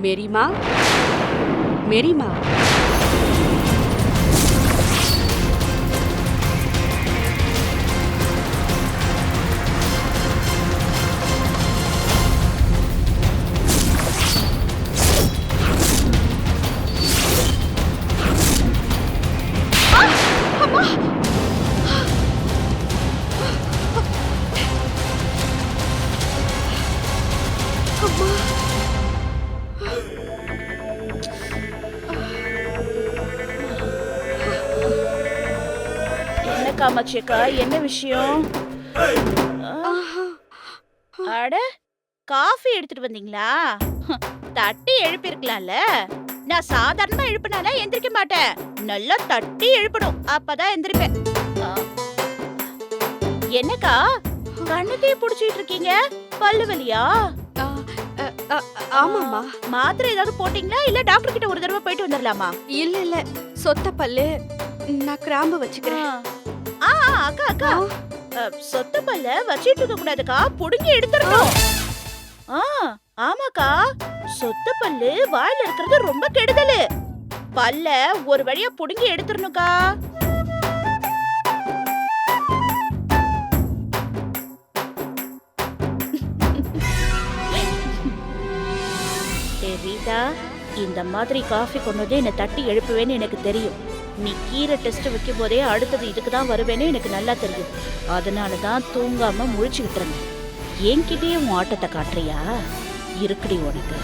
மேரிமா, மேரிமா, என்ன காமாட்சியக்கா, என்ன விஷயம்? அட, காஃபி எடுத்துட்டு வந்தீங்களா? தட்டி எழுப்பிருக்கலாம்ல. நான் சாதாரணமா எழுப்பினால எந்திரிக்க மாட்டேன். நல்லா தட்டி எழுப்பணும், அப்பதான் எந்திரிப்பேன். ஆ. என்னக்கா கண்ணத்தையே புடிச்சிட்டு இருக்கீங்க? பல்லு வலியா? ஆமாம்மா. மாத்திரை ஏதாவது போட்டீங்களா, இல்ல டாக்டர் கிட்ட ஒரு தடவை போயிட்டு வந்துடலாமா? இல்ல சொத்த பல்லு. நான் கிராம்பு வச்சுக்கிறேன். அக்கா அக்கா, சொத்த பல்ல வச்சிட்டு இருக்க கூடாதுக்கா, புடுங்கி எடுத்துடணும். ஆமாக்கா, சொத்த பல்லு வாயில இருக்கிறது ரொம்ப கெடுதல். பல்ல ஒரு வழியா புடுங்கி எடுத்துடணும்க்கா. ரீதா, இந்த மாதிரி காஃபி கொண்டு என்ன தட்டி எழுப்புவேன்னு எனக்கு தெரியும். நீ கீரை டெஸ்ட் வைக்கும் போதே அடுத்தது இதுக்கு தான் வருவேன்னு எனக்கு நல்லா தெரியும். அதனால தான் தூங்காம முழிச்சுக்கிட்டு இருந்தேன். என்கிட்டயே உன் ஆட்டத்தை காட்டுறியா? இருக்குடி உனக்கு.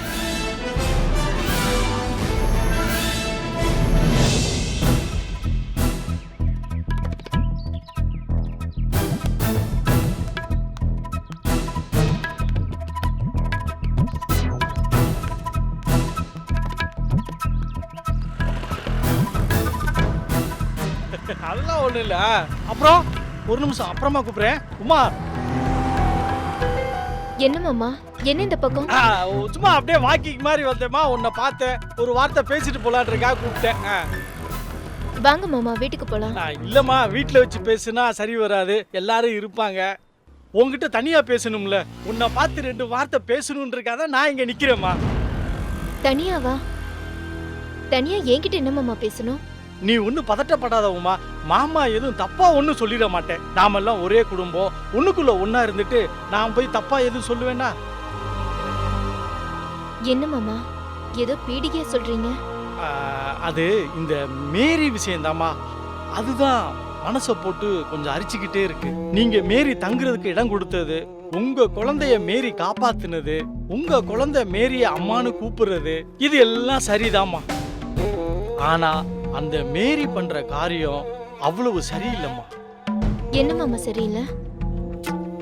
அதெல்லாம் ஒண்ணு இல்ல. அப்புறம் ஒரு நிமிஷம் அப்புறமா கூப்பிடுறேன். உமா, என்ன மாமா, என்ன இந்த பக்கம்? சும்மா அப்படியே வாக்கிங் மாதிரி வந்தேம்மா. உன்னை பார்த்தேன், ஒரு வார்த்தை பேசிட்டு போலான்றதுக்காக கூப்பிட்டேன். வாங்க மாமா, வீட்டுக்கு போலாம். இல்லம்மா, வீட்டுல வச்சு பேசுனா சரி வராது, எல்லாரும் இருப்பாங்க. உங்ககிட்ட தனியா பேசணும்ல, உன்னை பார்த்து 2 வார்த்தை பேசணுன்றதுக்காக நான் இங்க நிக்கிறேம்மா. தனியாவா? தனியா என்கிட்ட என்ன மாமா பேசணும்? நீ ஒன்னும் பதட்டப்படாத உமா. மாமா எதுவும் தப்பா ஒன்னும் சொல்லிட மாட்டேன். நாமெல்லாம் ஒரே குடும்பம், ஒண்ணுக்குள்ள ஒன்னா இருந்துட்டு நான் போய் தப்பா எதுவும் சொல்லுவேனா? என்ன மாமா, ஏதோ பீடிகையா சொல்றீங்க? அது இந்த மேரி விஷயம்தாம்மா. அதுதான் மனசை போட்டு கொஞ்சம் அரிச்சுக்கிட்டே இருக்கு. நீங்க மேரி தங்குறதுக்கு இடம் கொடுத்தது, உங்க குழந்தைய மேரி காப்பாத்துனது, உங்க குழந்தை மேரிய அம்மானு கூப்பிடுறது, இது எல்லாம் சரிதாம்மா. ஆனா அந்த மேரி பண்ற காரியம் அவ்வளவு சரியில்லைம்மா. என்ன மாமா சரியில்லை?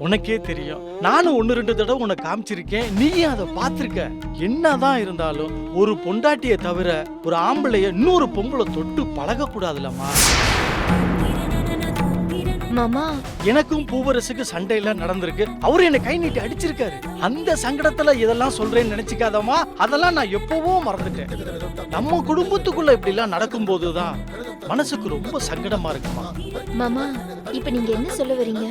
உனக்கே தெரியும், நானும் 1-2 தடவை உனக்கு காமிச்சிருக்கேன், நீயும் அதை பார்த்திருக்க. என்னதான் இருந்தாலும் ஒரு பொண்டாட்டியை தவிர ஒரு ஆம்பளைய இன்னொரு பொம்பளை தொட்டு பழக கூடாதுலம்மா. மாமா, எனக்கும் பூவரசுக்கு சண்டையெல்லாம் நடந்திருக்கு. அவரு என்னை கை நீட்டி அடிச்சிருக்காரு. அந்த சங்கடத்துல இதெல்லாம் சொல்றேன்னு நினைச்சுக்காதம்மா. அதெல்லாம் நான் எப்பவோ மறந்துட்டேன். நம்ம குடும்பத்துக்குள்ள இப்படி எல்லாம் நடக்கும் போதுதான் மனசுக்கு ரொம்ப சங்கடமா இருக்குமா. மாமா, இப்ப நீங்க என்ன சொல்ல வரீங்க?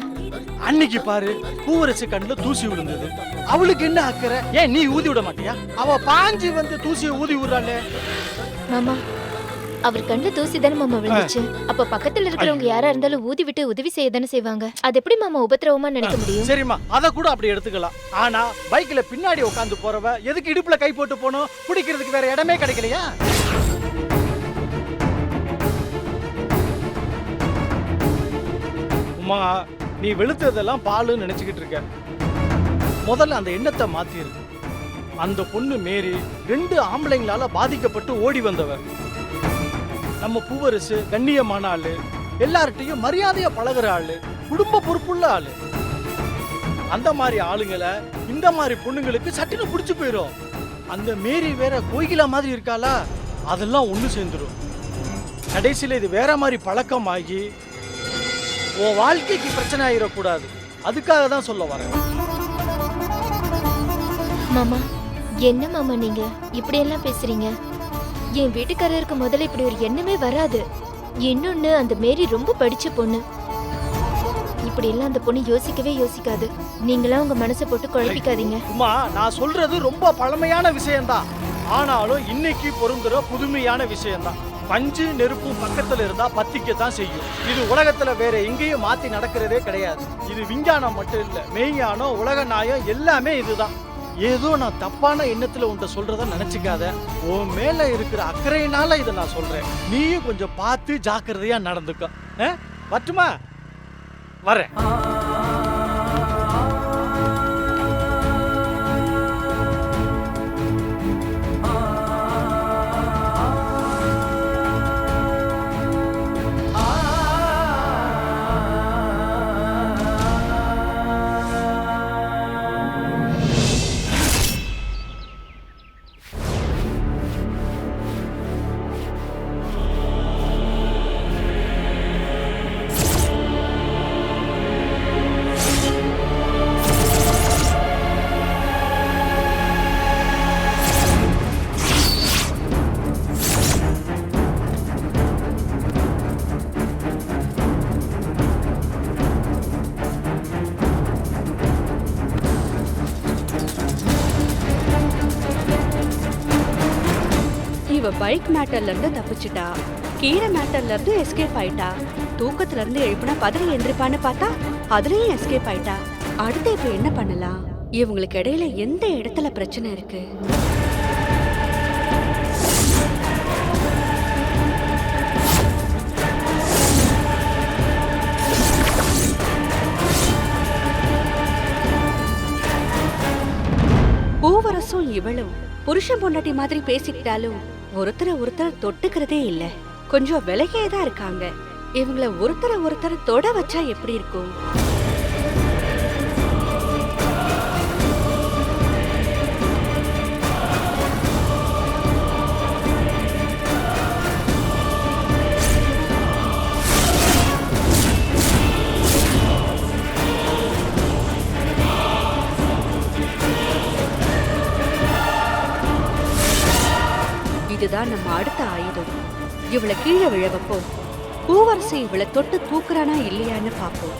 அன்னைக்கு பாரு, பூவரசு கண்ணுல தூசி விழுந்தது. அவளுக்கு என்ன அக்கறை? ஏன் நீ ஊதி விட மாட்டியா? அவ பாஞ்சு வந்து தூசியை ஊதி விடுறாளே. மாமா, அவர் கண்ணுல தூசி தானே மாமா விழுந்துச்சு. அப்ப பக்கத்துல இருக்கிறவங்க யாரா இருந்தாலும் ஊதி விட்டு உதவி செய்ய தானே செய்வாங்க. அது எப்படி மாமா உபத்திரவமா நினைக்க முடியும்? சரிம்மா, அத கூட அப்படி எடுத்துக்கலாம். ஆனா பைக்ல பின்னாடி உட்காந்து போறவ எதுக்கு இடுப்புல கை போட்டு போனோம்? குடிக்கிறதுக்கு வேற இடமே கிடைக்கலையா? உமா, நீ வெளுத்ததெல்லாம் பாலுன்னு நினைச்சுக்கிட்டு இருக்க. முதல்ல அந்த எண்ணத்தை மாத்திரு. அந்த பொண்ணு மேரி 2 ஆம்பளைங்களால பாதிக்கப்பட்டு ஓடி வந்தவ. நம்ம பூவரசு கண்ணியமான ஆளு, எல்லார்ட்டையும் மரியாதையா பழகுற ஆளு, குடும்ப பொறுப்புள்ள ஆளு. அந்த மாதிரி ஆளுங்களை இந்த மாதிரி பொண்ணுங்களுக்கு சட்டுன்னு பிடிச்சு போயிடும். அந்த மேரி வேற கோயிலா மாதிரி இருக்காளா, அதெல்லாம் ஒண்ணு சேர்ந்துடும். கடைசியில இது வேற மாதிரி பழக்கமாகி உன் வாழ்க்கைக்கு பிரச்சனை ஆயிடக்கூடாது. அதுக்காக தான் சொல்ல வரேன். மாமா, என்ன மாமா நீங்க இப்படி எல்லாம் பேசுறீங்க? என் வீட்டுக்காரருக்கு முதல்ல இப்படி ஒரு எண்ணமே வராது. இன்னொன்னு, அந்த மேரி ரொம்ப படிச்ச பொண்ணு. இப்படி எல்லாம் அந்த பொண்ணு யோசிக்கவே யோசிக்காது. நீங்களா உங்க மனசை போட்டு குழப்பிக்காதீங்க. உமா, நான் சொல்றது ரொம்ப பழமையான விஷயம்தான். ஆனாலும் இன்னைக்கு பொருந்துற புதுமையான விஷயம்தான். பஞ்சு நெருப்பும் பக்கத்துல இருந்தா பத்திக்கத்தான் செய்யும். இது உலகத்துல வேற எங்கேயும் மாத்தி நடக்கிறதே கிடையாது. இது விஞ்ஞானம் மட்டும் இல்ல, மெய்ஞானம், உலக நியாயம் எல்லாமே இதுதான். ஏதோ நான் தப்பான எண்ணத்துல உன்ட்ட சொல்றத நினைச்சுக்காத. உன் மேல இருக்கிற அக்கறையினால இதை நான் சொல்றேன். நீயும் கொஞ்சம் பார்த்து ஜாக்கிரதையா நடந்துக்க. வரட்டுமா? வரேன். இவ பைக் மேட்டர்ல இருந்து தப்பிச்சிட்டா, கீரை மேட்டர்ல இருந்து எஸ்கேப் ஆயிட்டா, தூக்கத்துல இருந்து எழுப்புனா பதறி எந்திரிப்பான்னு பார்த்தா அதுலயும் எஸ்கேப் ஆயிட்டா. அடுத்து இப்ப என்ன பண்ணலாம்? இவங்களுக்கு இடையில எந்த இடத்துல பிரச்சனை இருக்கு? பூவரசும் இவளும் புருஷன் பொண்டாட்டி மாதிரி பேசிக்கிட்டாலும் ஒருத்தர் தொட்டுக்கிறதே இல்ல. கொஞ்சம் விலகியேதான் இருக்காங்க. இவங்கள ஒருத்தர் தொட வச்சா எப்படி இருக்கும்? இதுதான் நம்ம அடுத்த ஆயுதம். இவளை கீழே விழ வைப்போம். பூவரசு இவளை தொட்டு தூக்குறானா இல்லையான்னு பார்ப்போம்.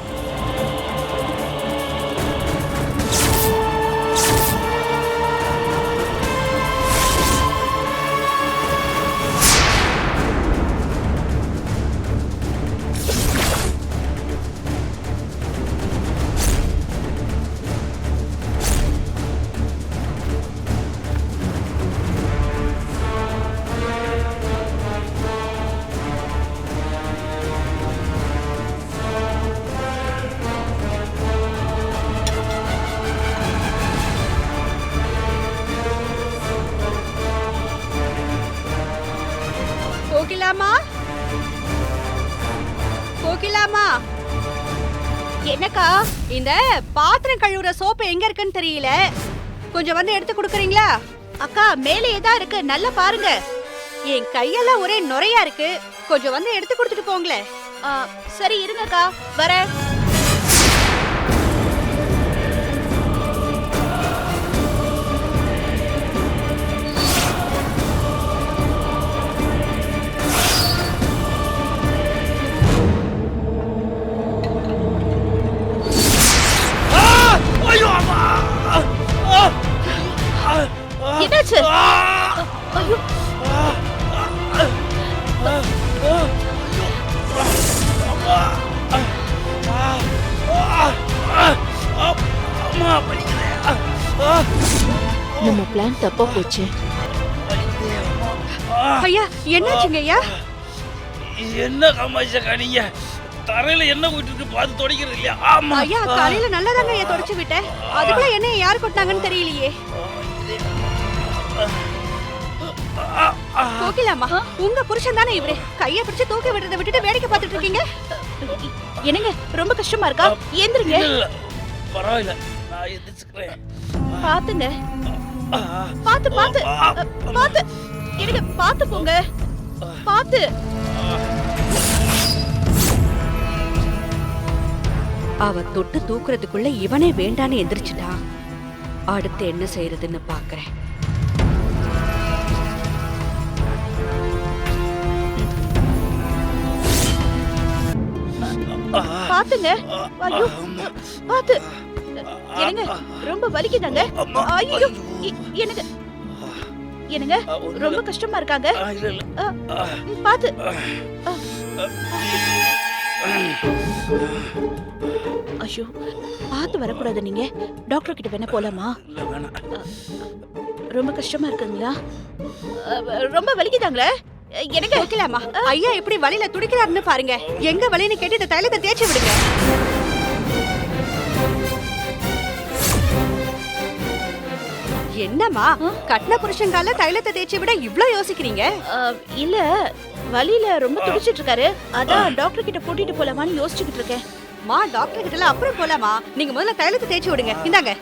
கோகிலாமா, என்னக்கா? இந்த பாத்திரம் கழுவுற சோப்பு எங்க இருக்குன்னு தெரியல, கொஞ்சம் வந்து எடுத்து கொடுக்குறீங்களா? அக்கா மேலே ஏதா இருக்கு, நல்லா பாருங்க. என் கையெல்லாம் ஒரே நுரையா இருக்கு, கொஞ்சம் வந்து எடுத்து கொடுத்துட்டு போங்களேன். சரி இருங்கக்கா, வரேன். என்னாச்சு? ஐயோ, நம்ம பிளான் தப்பா போச்சு. ஐயா என்னாச்சுங்க ஐயா? என்ன காமாட்சிக்கா, நீங்க தரையில என்ன போயிட்டு இருக்கு பார்த்து தொடக்கிறது இல்லையா? ஆமா ஐயா, காலையில நல்லதாங்க ஐயா தொடச்சு விட்டேன், அதுக்குள்ள என்ன யார் கொட்டாங்கன்னு தெரியலையே. கோகிலாமா, உங்க புருஷன் தானே இவரு? கைய பிடிச்சு தூக்கி விடுறத விட்டுட்டு வேடிக்கை பார்த்துட்டு இருக்கீங்க. என்னங்க ரொம்ப கஷ்டமா இருக்கா? ஏந்திருங்க. பரவாயில்ல, நான் எந்திரிச்சுக்கிறேன். பாத்துங்க, பாத்து பாத்து பாத்து எனக்கு பாத்து போங்க, பாத்து. அவ தொட்டு தூக்குறதுக்குள்ள இவனே வேண்டான்னு எந்திரிச்சிட்டான். அடுத்து என்ன செய்யறதுன்னு பாக்குறேன். பாத்துங்க. ஐயோ, பாத்து. என்னங்க ரொம்ப வலிக்குதாங்க? ஐயோ, எனக்கு என்னங்க ஒண்ணும் ரொம்ப இல்ல. கஷ்டமா இருக்காங்க. இல்ல இல்ல. பாத்து. ஐயோ, பாத்து வரக்கூடாது நீங்க. டாக்டர் கிட்ட வேணா போலாமா? இல்ல வேணாம். ரொம்ப கஷ்டமா இருக்குங்களா? ரொம்ப வலிக்குதாங்களே? எனக்கு கோகிலாமா, ஐயா எப்படி வலியில துடிக்கிறாருன்னு பாருங்க. எங்க வலின்னு கேட்டு இந்த தைலத்தை தேய்ச்சி விடுங்க. என்னம்மா, கட்டின புருஷங்கால தைலத்தை தேய்ச்சி விட இவ்ளோ யோசிக்கிறீங்க? இல்ல, வலியில ரொம்ப துடிச்சிட்டு இருக்காரு. அதான் டாக்டர் கிட்ட கூட்டிட்டு போலாமான்னு யோசிச்சுக்கிட்டு இருக்கேன். மா, டாக்டர் கிட்ட எல்லாம் அப்புறம் போலாமா. நீங்க முதல்ல தைலத்தை தேய்ச்சி விடுங்க. இந்தாங்க.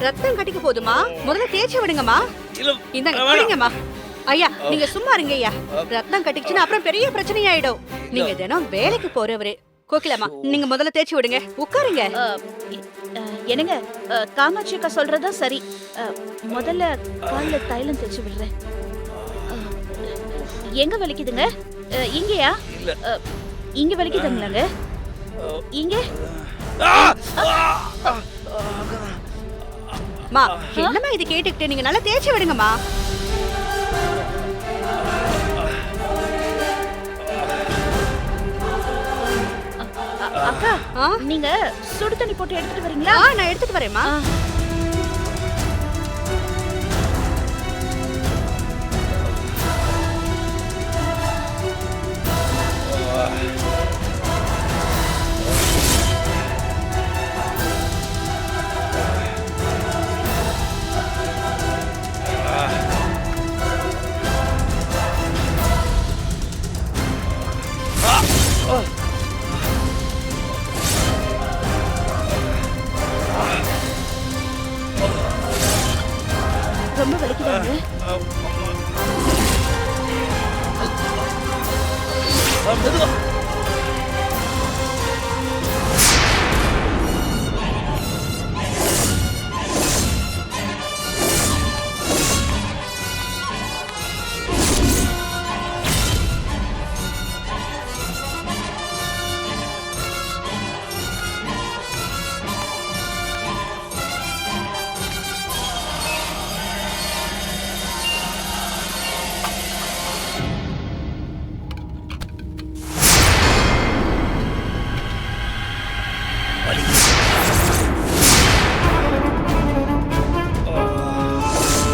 ரத்தம் கட்டிக்க போதுமா, முதல்ல தேய்ச்சி விடுங்கம்மா. இல்ல இந்தாங்க, வேணாம். குடிங்கம்மா. ஐயா, நீங்க சும்மா இருங்க ஐயா. ரத்தம் கட்டிச்சுன்னா அப்புறம் பெரிய பிரச்சனை ஆயிடும். நீங்க தினம் வேலைக்கு போறவரு. கோகிலாமா, நீங்க முதல்ல தேய்ச்சி விடுங்க. உட்காருங்க. என்னங்க, காமாட்சி அக்கா சொல்றதா சரி. முதல்ல கால்ல தைலம் தேய்ச்சி விடுறேன். எங்க வலிக்குதுங்க? இங்கயா? இல்ல. இங்க வலிக்குதுங்களாங்க? இங்க? மா, என்னம்மா இது கேட்டுக்கிட்டு, நீங்க நல்லா தேய்ச்சி விடுங்கம்மா. அக்கா, ஆ? நீங்க சுடு தண்ணி போட்டு எடுத்துட்டு வரீங்களா? நான் எடுத்துட்டு வரேம்மா. ரொம்ப வலிக்குதாங்க? மெதுவா.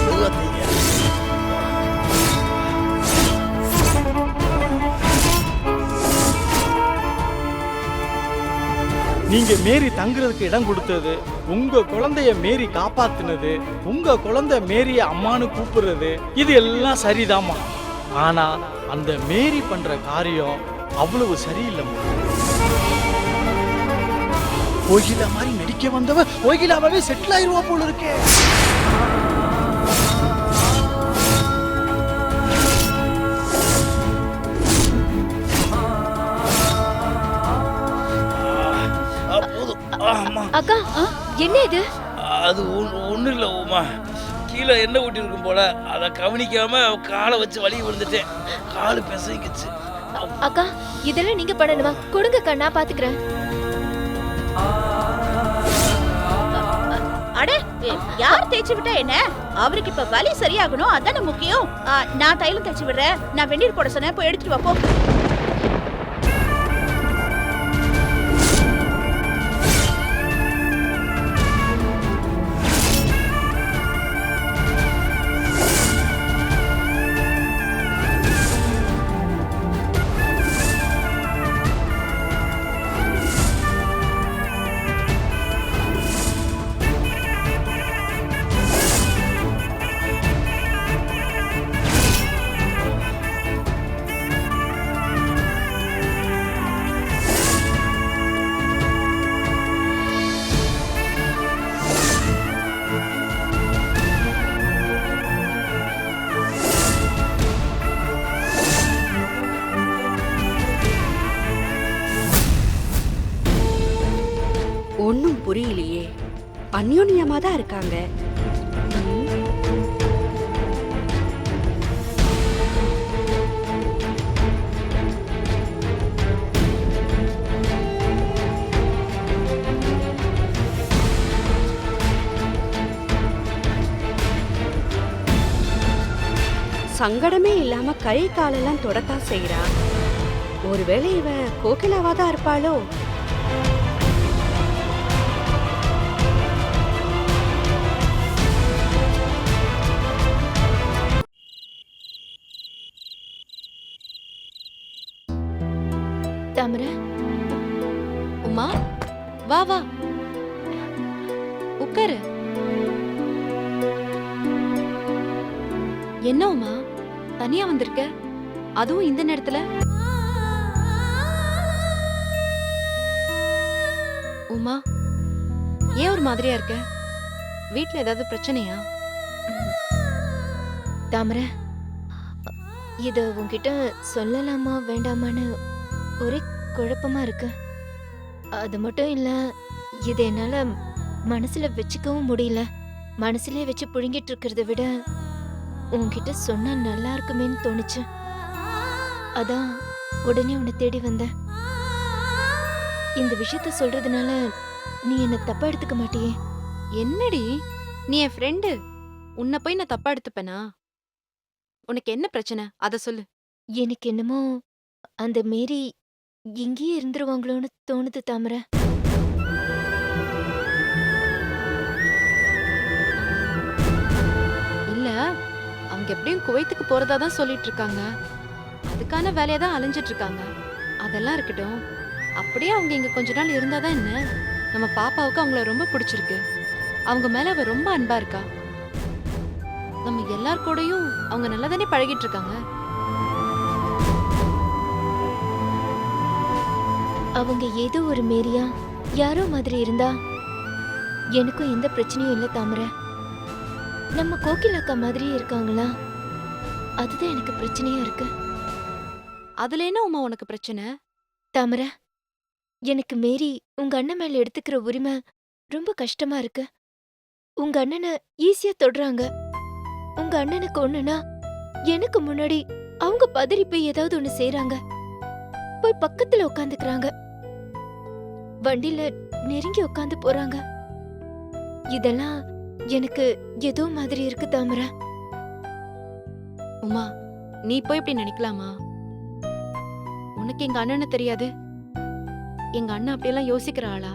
மெதுவா தேய்ங்க. நீங்க மேரி தங்குறதுக்கு இடம் கொடுத்தது, உங்க குழந்தைய மேரி காப்பாத்துனது, உங்க குழந்தை மேரிய அம்மானு கூப்பிடுறது, இது எல்லாம் சரிதாம்மா. ஆனா அந்த மேரி பண்ற காரியம் அவ்வளவு சரியில்லைம்மா. கோகிலா மாதிரி நடிக்க வந்தவ கோகிலாவே செட்டில் ஆயிருவா போல இருக்கே. போதும். அம்மா, அக்கா, என்ன இது? அது ஒண்ணும் இல்ல உமா. கீழே எண்ணெய் ஊட்டி இருக்கும் போல, அதை கவனிக்காம காலை வச்சு வலி விழுந்துட்டேன். காலு பிசைக்குச்சு. அக்கா, இதெல்லாம் நீங்க பண்ணணுமா? கொடுங்கக்கா, நான் பாத்துக்கிறேன். அட, யார் தேய்ச்சி விட்டா என்ன? அவருக்கு இப்ப வலி சரியாகணும், அதானே முக்கியம். நான் தைலம் தேய்ச்சி விடுறேன். நான் வெந்நீர் போட சொன்னேன், போய் எடுத்துட்டு வா போ. ஒன்னும் புரியலையே. அந்யோன்யமா தான் இருக்காங்க. சங்கடமே இல்லாம கை காலெல்லாம் தொடத்தான் செய்யறா. ஒருவேளை இவ கோகிலாவாதான் இருப்பாளோ? தாமரை, உமா, வா வா, உட்காரு. என்ன உமா, தனியா வந்திருக்க? அதுவும் இந்த நேரத்துல? உமா, ஏன் ஒரு மாதிரியா இருக்க? வீட்ல ஏதாவது பிரச்சனையா? தாமரை, இத உன்கிட்ட சொல்லலாமா வேண்டாமான்னு ஒரே குழப்பமா இருக்கு. அது மட்டும் இல்ல, இதை என்னால மனசுல வச்சுக்கவும் முடியல. மனசுலயே வச்சு புழுங்கிட்டு இருக்கிறத விட உன்கிட்ட சொன்னா நல்லா இருக்குமேன்னு தோணுச்சு. அதான் உடனே உன்னை தேடி வந்தேன். இந்த விஷயத்த சொல்றதுனால நீ என்ன தப்பா எடுத்துக்க மாட்டியே? என்னடி, நீ என் ஃப்ரெண்டு, உன்னை போய் நான் தப்பா எடுத்துப்பேனா? உனக்கு என்ன பிரச்சனை, அத சொல்லு. எனக்கு என்னமோ அந்த மேரி இங்கேயே இருந்துருவாங்களோன்னு தோணுது தாமரை. இல்ல, அவங்க எப்படியும் குவைத்துக்கு போறதா தான் சொல்லிட்டு இருக்காங்க. அதுக்கான வேலையை தான் அலைஞ்சிட்டு இருக்காங்க. அதெல்லாம் இருக்கட்டும். அப்படியே அவங்க இங்க கொஞ்ச நாள் இருந்தாதான் என்ன? நம்ம பாப்பாவுக்கு அவங்கள ரொம்ப பிடிச்சிருக்கு. அவங்க மேல அவ ரொம்ப அன்பா இருக்கா. நம்ம எல்லார் கூடயும் அவங்க நல்லா தானே பழகிட்டு இருக்காங்க. அவங்க ஏதோ ஒரு மேரியா யாரோ மாதிரி இருந்தா எனக்கும் எந்த பிரச்சனையும் இல்ல தாமரை. நம்ம கோகில் அக்கா மாதிரியே இருக்காங்களா? அதுதான் எனக்கு பிரச்சனையா இருக்கு. அதுல என்ன உமா உனக்கு பிரச்சனை? தாமரை, எனக்கு மேரி உங்க அண்ணன் மேல எடுத்துக்கிற உரிமை ரொம்ப கஷ்டமா இருக்கு. உங்க அண்ணனை ஈஸியா தொடுறாங்க. உங்க அண்ணனுக்கு ஒண்ணுனா எனக்கு முன்னாடி அவங்க பதறி போய் ஏதாவது ஒண்ணு செய்றாங்க. போய் பக்கத்துல உட்காந்துக்கிறாங்க. வண்டியில நெருங்கி உட்காந்து போறாங்க. இதெல்லாம் எனக்கு ஏதோ மாதிரி இருக்கு தாமரை. உமா, நீ போய் இப்படி நினைக்கலாமா? உனக்கு எங்க அண்ணனை தெரியாது? எங்க அண்ணன் அப்படியெல்லாம் யோசிக்கிற ஆளா?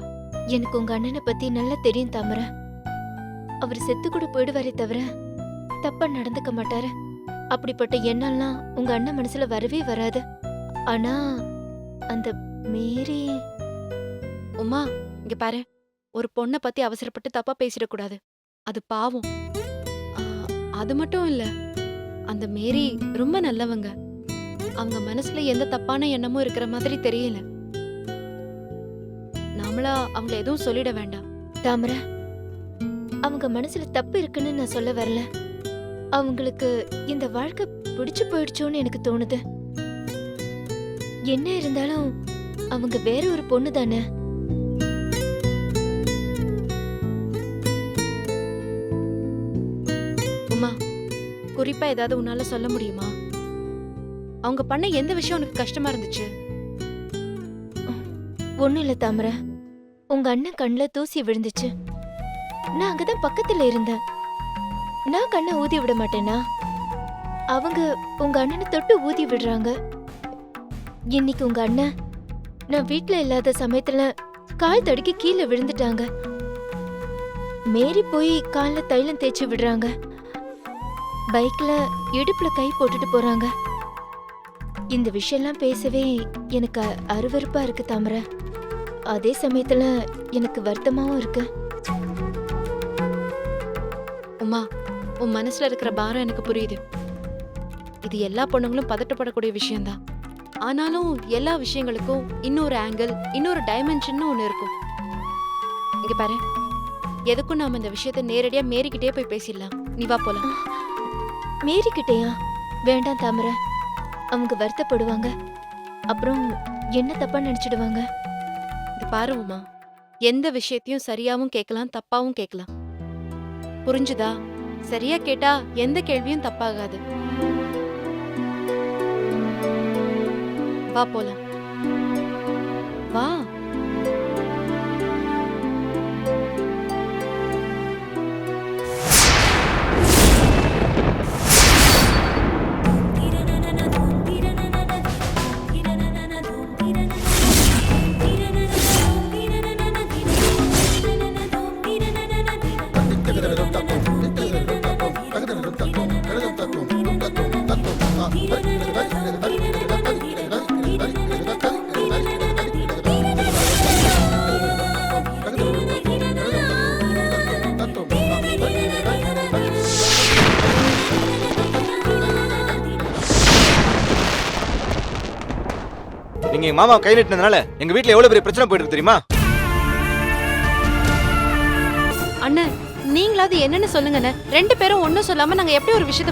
எனக்கு உங்க அண்ணனை பத்தி நல்லா தெரியும் தாமரை. அவர் செத்து கூட போயிடுவாரே தவிர தப்பா நடந்துக்க மாட்டாரு. அப்படிப்பட்ட எண்ணம்லாம் உங்க அண்ணன் மனசுல வரவே வராது. ஆனா அந்த மேரி... உமா, இங்க பாரு, ஒரு பொண்ணை பத்தி அவசரப்பட்டு தப்பா பேசிடக்கூடாது. அது பாவம். ஆ, அது மட்டும் இல்ல, அந்த மேரி ரொம்ப நல்லவங்க. அவங்க மனசுல எந்த தப்பான எண்ணமும் இருக்கிற மாதிரி தெரியல. நாமளா அவங்கள எதுவும் சொல்லிட வேண்டாம். தாமரை, அவங்க மனசுல தப்பு இருக்குன்னு நான் சொல்ல வரல. அவங்களுக்கு இந்த வாழ்க்கை பிடிச்சு போயிடுச்சோன்னு எனக்கு தோணுது. என்ன இருந்தாலும் அவங்க வேற ஒரு பொண்ணு தானே. உமா, குறிப்பா ஏதாவது உன்னால சொல்ல முடியுமா? அவங்க பண்ண எந்த விஷயம் உனக்கு கஷ்டமா இருந்துச்சு? ஒண்ணும் இல்ல தாமரை, உங்க அண்ணன் கண்ணுல தூசி விழுந்துச்சு. நான் அங்கதான் பக்கத்துல இருந்தேன். நான் கண்ணை ஊதி விட மாட்டேனா? அவங்க உங்க அண்ணனை தொட்டு ஊதி விடுறாங்க. இன்னைக்கு உங்க அண்ணன் நான் வீட்ல இல்லாத சமயத்துல கால் தடுக்கி கீழே விழுந்துட்டாங்க. மேரி போய் கால்ல தைலம் தேய்ச்சி விடுறாங்க. பைக்ல இடுப்புல கை போட்டுட்டு போறாங்க. இந்த விஷயம்லாம் பேசவே எனக்கு அருவருப்பா இருக்கு தாமரை. அதே சமயத்துல எனக்கு வருத்தமாவும் இருக்கு. உமா, உன் மனசுல இருக்கிற பாரம் எனக்கு புரியுது. இது எல்லா பொண்ணுங்களும் பதட்டப்படக்கூடிய விஷயம்தான். ஆனாலும் எல்லா விஷயங்களுக்கும் இன்னொரு ஆங்கிள், இன்னொரு டைமென்ஷன் ஒண்ணு இருக்கும். இங்க பாரு, எதுக்கும் நாம இந்த விஷயத்தை நேரடியா மேரிக்கிட்டே போய் பேசிடலாம். நீ வா போலாம். மேரி கிட்டயா? வேண்டாம் தாமரை, அவங்க வருத்தப்படுவாங்க. அப்புறம் என்ன தப்பா நினைச்சிடுவாங்க. இது பாரு உமா, எந்த விஷயத்தையும் சரியாவும் கேட்கலாம், தப்பாவும் கேட்கலாம். புரிஞ்சுதா? சரியா கேட்டா எந்த கேள்வியும் தப்பாகாது. வா போலாம். வா. நீங்க எங்க மாமா கை நீட்டினதுனால எங்க வீட்ல எவ்வளவு பெரிய பிரச்சனை போயிட்டு இருக்கு தெரியுமா? அண்ணன் நீங்களாவது என்னன்னு சொல்லுங்கண்ணே. 2 பேரும் ஒன்னும் சொல்லாம நாங்க எப்படி ஒரு விஷயத்த